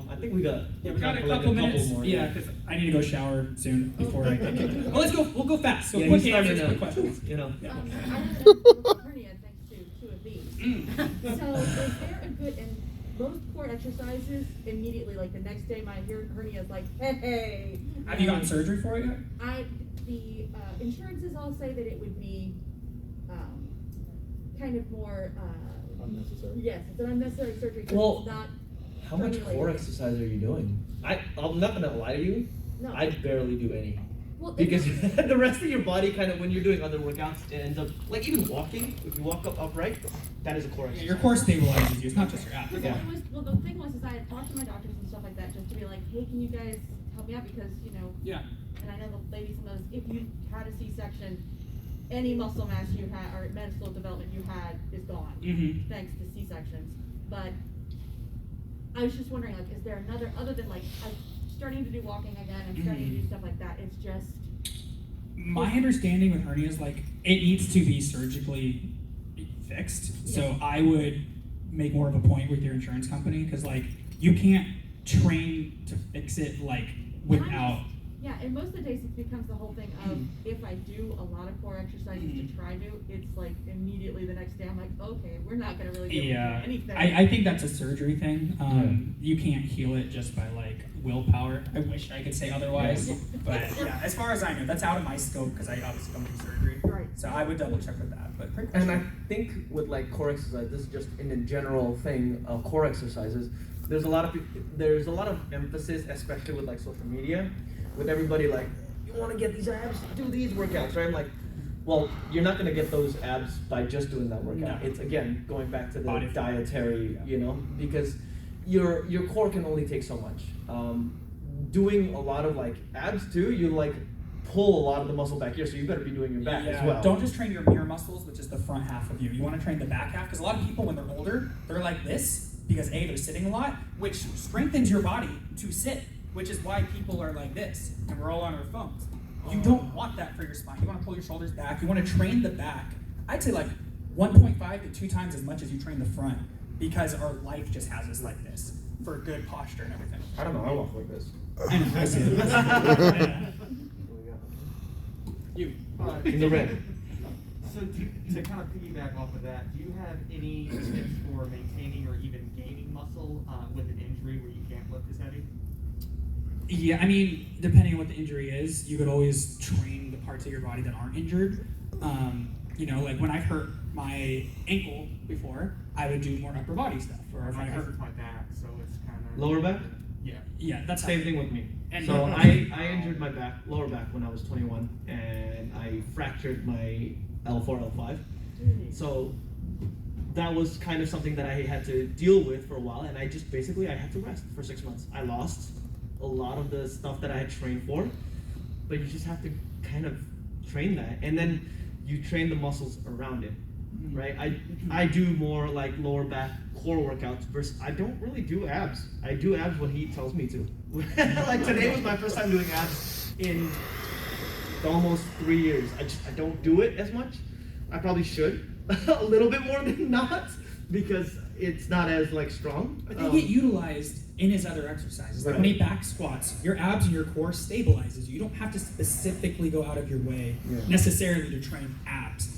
Speaker 2: I think we got
Speaker 1: Yeah, we got a
Speaker 2: like
Speaker 1: couple minutes.
Speaker 2: more.
Speaker 1: Yeah, because I need to go shower soon before I get kicked. Well, let's go. We'll go fast. So
Speaker 2: Yeah,
Speaker 1: quick
Speaker 2: he's starting
Speaker 1: answers,
Speaker 2: to-
Speaker 1: quick questions.
Speaker 2: You know.
Speaker 1: Yeah.
Speaker 6: I had a hernia thanks to 2 of these. So is there a good, and most core exercises immediately, like the next day my hernia is like, hey.
Speaker 1: Have you gotten surgery for it yet?
Speaker 6: The insurances all say that it would be kind of more,
Speaker 4: Unnecessary.
Speaker 6: yes, it's an unnecessary surgery because
Speaker 2: Well,
Speaker 6: it's not.
Speaker 2: How much
Speaker 6: hernia-related.
Speaker 2: core exercise are you doing? I'm not gonna lie to you.
Speaker 6: No.
Speaker 2: I barely do any.
Speaker 6: Well,
Speaker 2: Because the rest of your body kind of, when you're doing other workouts, it ends up, like even walking, if you walk up upright, that is a core
Speaker 1: Yeah,
Speaker 2: exercise.
Speaker 1: your core stabilizes you. It's not just your abs.
Speaker 2: Yeah.
Speaker 6: The thing was is I had talked to my doctors and stuff like that just to be like, hey, can you guys help me out because
Speaker 1: Yeah.
Speaker 6: and I know the lady sometimes if you had a C-section, any muscle mass you had or mental development you had is gone
Speaker 1: Mm-hmm.
Speaker 6: thanks to C-sections. But I was just wondering, like, is there another other than like I'm starting to do walking again and starting to do stuff like that? It's just
Speaker 1: My understanding with hernias, like, it needs to be surgically fixed. So I would make more of a point with your insurance company because, like, you can't train to fix it, like, without.
Speaker 6: yeah, and most of the days it becomes the whole thing of if I do a lot of core exercises to try to, it's like immediately the next day I'm like, okay, we're not gonna really be able to
Speaker 1: Yeah,
Speaker 6: do anything.
Speaker 1: I think that's a surgery thing. You can't heal it just by like willpower. I wish I could say otherwise, but yeah, as far as I know, that's out of my scope because I obviously don't do surgery.
Speaker 6: Right.
Speaker 1: So I would double check with that. But great
Speaker 2: And
Speaker 1: question.
Speaker 2: I think with like core exercise, this is just in a general thing of core exercises. There's a lot of emphasis, especially with like social media, with everybody like, you want to get these abs, do these workouts, right? I'm like, well, you're not gonna get those abs by just doing that workout.
Speaker 1: No.
Speaker 2: It's again going back to the
Speaker 1: Body fat.
Speaker 2: dietary, because your core can only take so much. Doing a lot of like abs too, you like pull a lot of the muscle back here, so you better be doing your back as well.
Speaker 1: Don't just train your mirror muscles, which is the front half of you. You want to train the back half because a lot of people when they're older, they're like this because A, they're sitting a lot, which strengthens your body to sit. which is why people are like this, and we're all on our phones. You don't want that for your spine. You want to pull your shoulders back. You want to train the back. I'd say like 1.5 to 2 times as much as you train the front, because our life just has us like this for good posture and everything.
Speaker 4: I don't know. I walk like this.
Speaker 1: I see it. Yeah. You.
Speaker 4: In the red.
Speaker 8: So to kind of piggyback off of that, do you have any tips for maintaining or even gaining muscle with an injury where you can't lift as heavy?
Speaker 1: Yeah, I mean, depending on what the injury is, you could always train the parts of your body that aren't injured. You know, like when I hurt my ankle before, I would do more upper body stuff. Or if I hurt
Speaker 8: my back, so it's kind of
Speaker 2: Lower back?
Speaker 1: Yeah, that's
Speaker 2: Same thing with me.
Speaker 1: And
Speaker 2: So I injured my lower back when I was 21, and I fractured my L4, L5. So that was kind of something that I had to deal with for a while, and I just basically I had to rest for 6 months. I lost a lot of the stuff that I had trained for, but you just have to kind of train that, and then you train the muscles around it, right? I do more like lower back core workouts versus I don't really do abs. I do abs when he tells me to. Like today was my first time doing abs in almost 3 years. I don't do it as much. I probably should a little bit more than not, because it's not as like strong.
Speaker 1: But they get utilized in his other exercises. Like when he back squats, your abs and your core stabilizes you. You don't have to specifically go out of your way necessarily to train abs.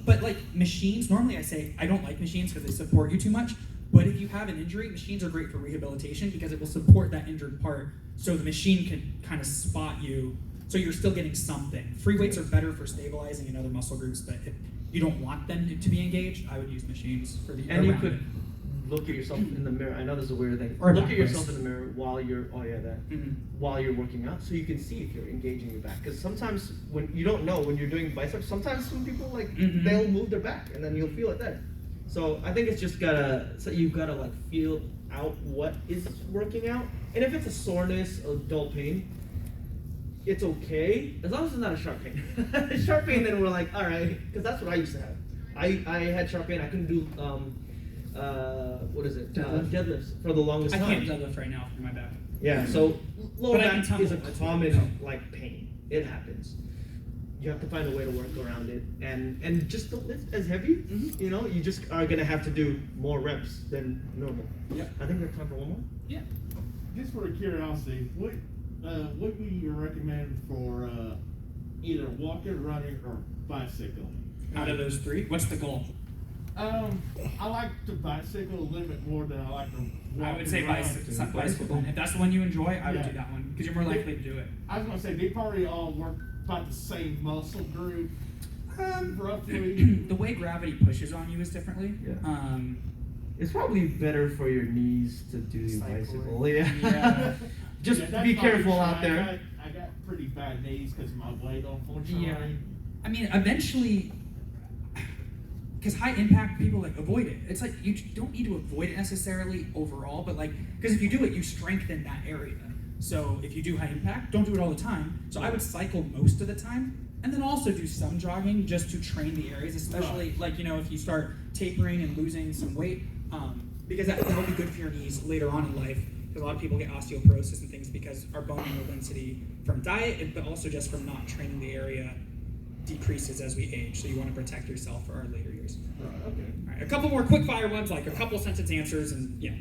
Speaker 1: But like machines, normally I say I don't like machines because they support you too much. But if you have an injury, machines are great for rehabilitation because it will support that injured part, so the machine can kind of spot you, so you're still getting something. Free weights are better for stabilizing in other muscle groups, but if you don't want them to be engaged, I would use machines for the.
Speaker 2: And you could look at yourself in the mirror. I know this is a weird thing.
Speaker 1: Or
Speaker 2: look
Speaker 1: back
Speaker 2: at yourself
Speaker 1: brace.
Speaker 2: in the mirror while you're while you're working out, so you can see if you're engaging your back. Because sometimes when you don't know when you're doing biceps, sometimes some people like they'll move their back and then you'll feel it there. So I think it's just you've gotta like feel out what is working out, and if it's a soreness or dull pain, it's okay as long as it's not a sharp pain. Sharp pain, then we're like, all right, because that's what I used to have. I had sharp pain. I couldn't do deadlifts for the longest
Speaker 1: I
Speaker 2: time.
Speaker 1: can't deadlift right now for my back.
Speaker 2: Yeah, so lower
Speaker 1: But I can
Speaker 2: back
Speaker 1: tumble.
Speaker 2: is a
Speaker 1: That's
Speaker 2: common like pain. It happens. You have to find a way to work around it, and just don't lift as heavy. You know, you just are gonna have to do more reps than normal.
Speaker 1: Yeah.
Speaker 2: I think there's time for one more.
Speaker 1: Yeah.
Speaker 12: Just for curiosity, what would you recommend for either walking, running, or bicycling?
Speaker 1: Out of those three, what's the goal?
Speaker 12: I like to bicycle a little bit more than I like to walk.
Speaker 1: I would say
Speaker 12: around.
Speaker 1: bicycle. If that's the one you enjoy, I would
Speaker 12: Yeah.
Speaker 1: do that one because you're more likely to do it.
Speaker 12: I was gonna say they probably all work about the same muscle group, roughly.
Speaker 1: The way gravity pushes on you is differently.
Speaker 2: Yeah. It's probably better for your knees to do the bicycle. Yeah. Just
Speaker 12: Yeah, that's
Speaker 2: be
Speaker 12: probably
Speaker 2: careful
Speaker 12: true.
Speaker 2: out there.
Speaker 12: I got pretty bad knees because of my weight, unfortunately.
Speaker 1: Yeah. I mean, eventually, because high impact people like avoid it. It's like you don't need to avoid it necessarily overall, but like because if you do it, you strengthen that area. So if you do high impact, don't do it all the time. So I would cycle most of the time, and then also do some jogging just to train the areas, especially like if you start tapering and losing some weight, because that'll be good for your knees later on in life. Because a lot of people get osteoporosis and things because our bone mineral density from diet, but also just from not training the area decreases as we age. So you want to protect yourself for our later years.
Speaker 12: Okay.
Speaker 1: All right, a couple more quick fire ones, like a couple sentence answers, and yeah.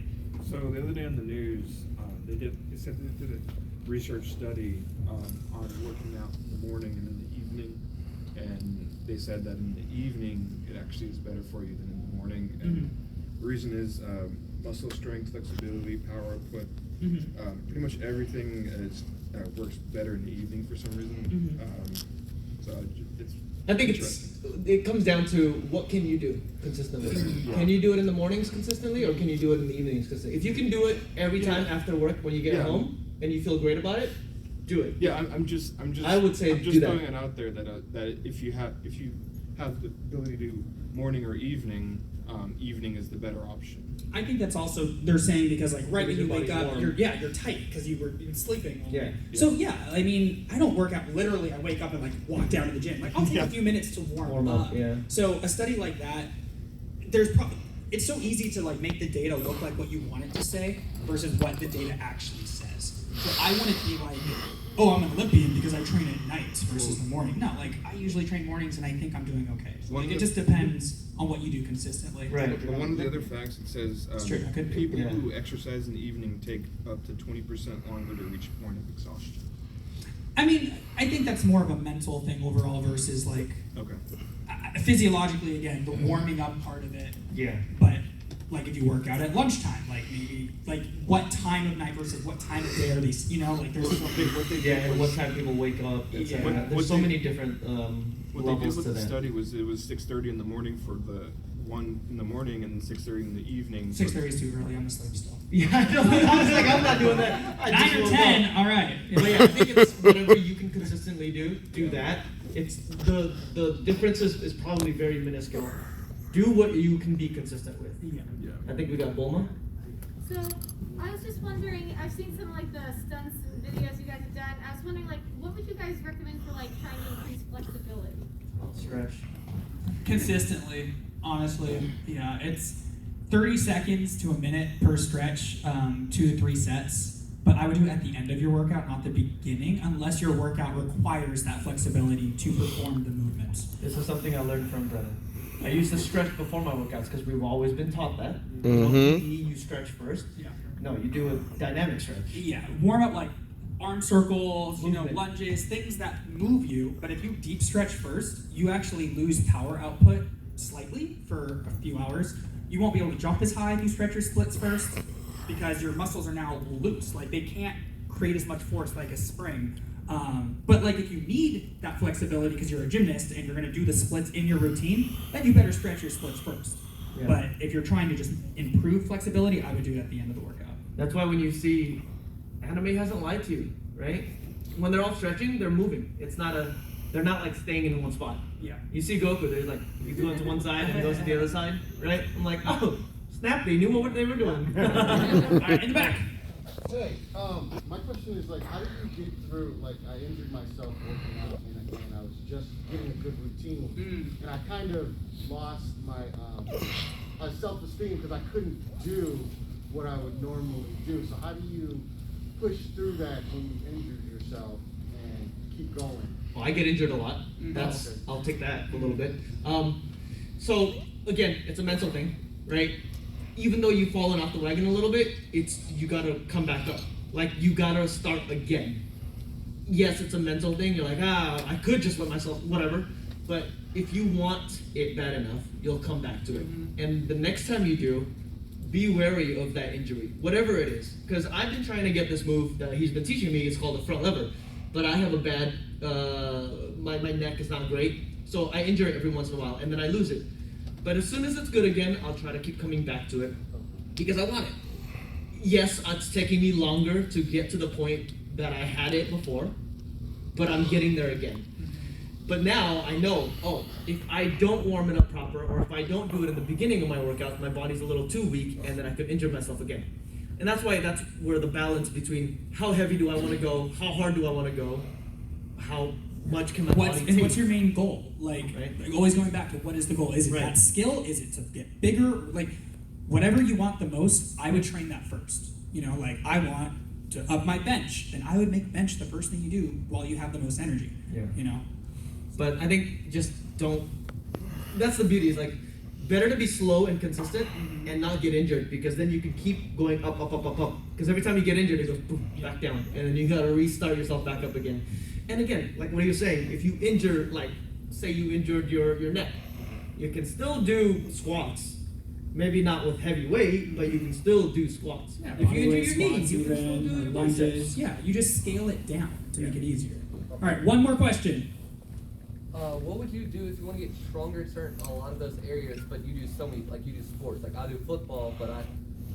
Speaker 13: So the other day on the news, they did a research study on working out in the morning and in the evening, and they said that in the evening it actually is better for you than in the morning. And the reason is muscle strength, flexibility, power output, pretty much everything works better in the evening for some reason. So it's
Speaker 2: I think it comes down to what can you do consistently. Can you do it in the mornings consistently, or can you do it in the evenings consistently? If you can do it every time after work when you get home and you feel great about it, do it.
Speaker 13: Yeah, I'm just.
Speaker 2: I would say
Speaker 13: I'm just
Speaker 2: do that.
Speaker 13: throwing it out there that if you have the ability to do morning or evening, evening is the better option.
Speaker 1: I think that's also they're saying because like right when
Speaker 2: Because
Speaker 1: you
Speaker 2: your
Speaker 1: wake
Speaker 2: body's
Speaker 1: up,
Speaker 2: warm.
Speaker 1: you're tight because you were sleeping. All
Speaker 2: Yeah.
Speaker 1: day. So yeah, I mean, I don't work out literally. I wake up and like walk down to the gym. Like I'll take a few minutes to warm up.
Speaker 2: Yeah.
Speaker 1: So a study like that, it's so easy to like make the data look like what you want it to say versus what the data actually says. So I wouldn't be like, oh, I'm an Olympian because I train at night versus the morning. No, like I usually train mornings and I think I'm doing okay. So, like, it just depends on what you do consistently.
Speaker 2: Right.
Speaker 13: But one of the other facts, it says
Speaker 1: It's true, I could be.
Speaker 13: people
Speaker 2: Yeah.
Speaker 13: who exercise in the evening take up to 20% longer to reach a point of exhaustion.
Speaker 1: I mean, I think that's more of a mental thing overall versus like
Speaker 13: Okay.
Speaker 1: physiologically, again, the warming up part of it.
Speaker 2: Yeah.
Speaker 1: But like if you work out at lunchtime, like maybe like what time of night versus what time of day are these? You know, like there's so many.
Speaker 2: Yeah, and what time people wake up, etc.
Speaker 1: Yeah.
Speaker 2: There's so many different
Speaker 13: What they did
Speaker 2: levels
Speaker 13: with
Speaker 2: to
Speaker 13: the
Speaker 2: that.
Speaker 13: study was it was 6:30 in the morning for the one in the morning and 6:30 in the evening.
Speaker 1: 6:30 is too early. I'm asleep still.
Speaker 2: Yeah, I know. I was like, I'm not doing that. I
Speaker 1: 9
Speaker 2: just
Speaker 1: or
Speaker 2: woke
Speaker 1: 10.
Speaker 2: up.
Speaker 1: All right.
Speaker 2: But yeah, I think it's whatever you can consistently do that. It's the difference is probably very minuscule. Do what you can be consistent with.
Speaker 1: Yeah.
Speaker 2: I think we got Bulma.
Speaker 14: So I was just wondering, I've seen some like the stunts and videos you guys have done. I was wondering like what would you guys recommend for like trying to increase flexibility?
Speaker 2: Stretch.
Speaker 1: Consistently, honestly, yeah, it's 30 seconds to a minute per stretch, 2 to 3 sets. But I would do it at the end of your workout, not the beginning, unless your workout requires that flexibility to perform the movements.
Speaker 2: This is something I learned from Brennan. I used to stretch before my workouts because we've always been taught that. You stretch first.
Speaker 1: Yeah.
Speaker 2: No, you do a dynamic stretch.
Speaker 1: Yeah, warm up like arm circles,
Speaker 2: Movement.
Speaker 1: lunges, things that move you. But if you deep stretch first, you actually lose power output slightly for a few hours. You won't be able to jump as high if you stretch your splits first because your muscles are now loose. Like they can't create as much force like a spring. But like if you need that flexibility because you're a gymnast and you're going to do the splits in your routine, then you better stretch your splits first.
Speaker 2: Yeah.
Speaker 1: But if you're trying to just improve flexibility, I would do it at the end of the workout.
Speaker 2: That's why when you see anime hasn't lied to you, right? When they're all stretching, they're moving. They're not like staying in one spot.
Speaker 1: Yeah.
Speaker 2: You see Goku, they're like, he goes to one side and goes to the other side, right? I'm like, oh, snap, they knew what they were doing.
Speaker 1: All right, in the back.
Speaker 15: Hey, my question is like, how did you get through, like, I injured myself working out and I was just getting a good routine, and I kind of lost my self-esteem because I couldn't do what I would normally do. So how do you push through that when you injured yourself and keep going?
Speaker 2: Well, I get injured a lot. I'll take that a little bit. So again, it's a mental thing, right? Even though you've fallen off the wagon a little bit, you gotta come back up. Like you gotta start again. Yes, it's a mental thing. You're like, I could just let myself, whatever. But if you want it bad enough, you'll come back to it. And the next time you do, be wary of that injury, whatever it is. Because I've been trying to get this move that he's been teaching me. It's called a front lever. But I have a bad, my neck is not great. So I injure it every once in a while and then I lose it. But as soon as it's good again, I'll try to keep coming back to it because I want it. Yes, it's taking me longer to get to the point that I had it before, but I'm getting there again. But now I know, if I don't warm it up proper, or if I don't do it in the beginning of my workout, my body's a little too weak, and then I could injure myself again. And that's where the balance between how heavy do I want to go, how hard do I want to go, how much can my body take.
Speaker 1: And what's your main goal? Like always going back to what is the goal? Is it
Speaker 2: Right.
Speaker 1: that skill? Is it to get bigger? Like whatever you want the most, I would train that first. You know, like I want to up my bench, then I would make bench the first thing you do while you have the most energy.
Speaker 2: Yeah.
Speaker 1: You know?
Speaker 2: But I think just don't. That's the beauty. Is like better to be slow and consistent and not get injured because then you can keep going up. Because every time you get injured, it goes boom, back down, and then you gotta restart yourself back up again. And again, like what he was saying, if you injure, like say you injured your neck, you can still do squats. Maybe not with heavy weight, but you can still do squats.
Speaker 1: Yeah,
Speaker 2: if you injure your knee,
Speaker 1: squats
Speaker 2: you can still
Speaker 1: even,
Speaker 2: do
Speaker 1: or
Speaker 2: biceps.
Speaker 1: lunges. Yeah, you just scale it down to make it easier. All right, one more question.
Speaker 16: What would you do if you want to get stronger in a lot of those areas, but you do so many, like you do sports, like I do football, but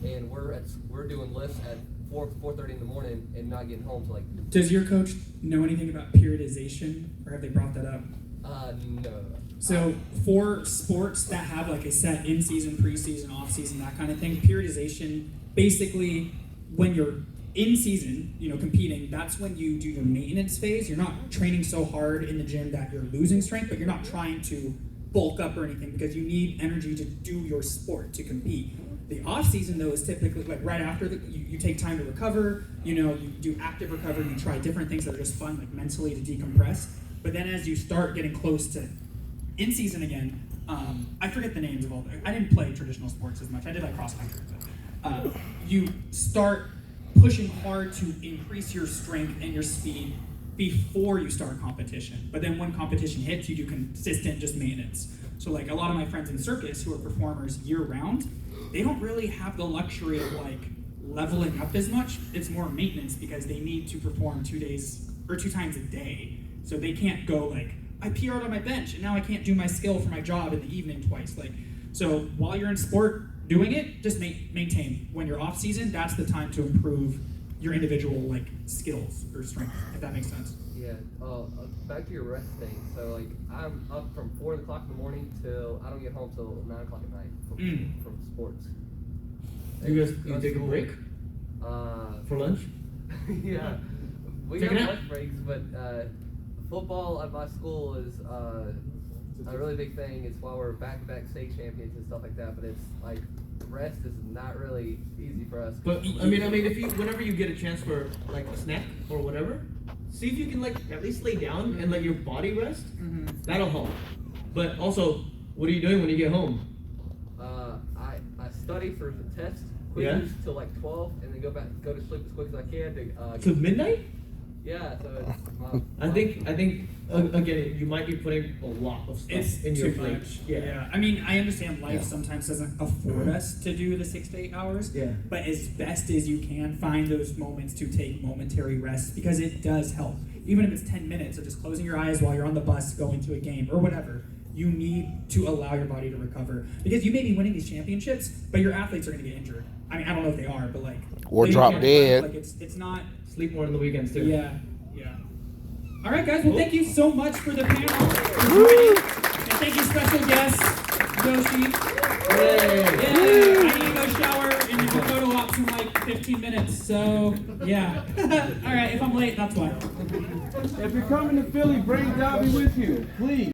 Speaker 16: we're doing lifts at 4:30 in the morning and not getting home till like.
Speaker 1: Does your coach know anything about periodization, or have they brought that up?
Speaker 16: No.
Speaker 1: So for sports that have like a set in-season, preseason, off-season, that kind of thing, periodization, basically when you're in season, competing, that's when you do your maintenance phase. You're not training so hard in the gym that you're losing strength, but you're not trying to bulk up or anything because you need energy to do your sport, to compete. The off season though is typically like right after you take time to recover, you do active recovery, you try different things that are just fun, like mentally to decompress. But then as you start getting close to in season again, I forget the names of all I didn't play traditional sports as much. I did like cross country, but you start pushing hard to increase your strength and your speed before you start competition. But then when competition hits, you do consistent just maintenance. So like a lot of my friends in circus who are performers year round, they don't really have the luxury of like leveling up as much. It's more maintenance because they need to perform 2 days or 2 times a day. So they can't go like, I PR'd on my bench and now I can't do my skill for my job in the evening twice. Like, so while you're in sport doing it, just maintain. When you're off season, that's the time to improve your individual like skills or strength, if that makes sense.
Speaker 16: Yeah. Back to your rest thing. So like I'm up from 4 o'clock in the morning till I don't get home till 9 o'clock at night from sports.
Speaker 2: You take a break? For lunch?
Speaker 16: Yeah. We
Speaker 2: Take a
Speaker 16: have
Speaker 2: nap?
Speaker 16: lunch breaks, but football at my school is a really big thing. It's why we're back-to-back state champions and stuff like that. But it's like rest is not really easy for us.
Speaker 2: But I mean, if whenever you get a chance for like a snack or whatever, see if you can like at least lay down and let your body rest. That'll help. But also, what are you doing when you get home?
Speaker 16: I study for the test quizzes till like 12, and then go to sleep as quick as I can
Speaker 2: To midnight?
Speaker 16: Yeah. So it's
Speaker 2: I think again, you might be putting a lot of stuff in your plate.
Speaker 1: Yeah. I mean, I understand life sometimes doesn't afford us to do the 6 to 8 hours.
Speaker 2: Yeah.
Speaker 1: But as best as you can, find those moments to take momentary rest because it does help. Even if it's 10 minutes of just closing your eyes while you're on the bus going to a game or whatever, you need to allow your body to recover. Because you may be winning these championships, but your athletes are going to get injured. I mean, I don't know if they are, but like...
Speaker 5: Or drop dead.
Speaker 1: Like it's not...
Speaker 2: Sleep more on the weekends too.
Speaker 1: Yeah. All right, guys. Well, thank you so much for the panel. And thank you, special guest, Yoshi. Yeah. I need to go shower and do a photo ops in like 15 minutes. So, yeah. All right. If I'm late, that's why.
Speaker 4: If you're coming to Philly, bring Dobby with you, please.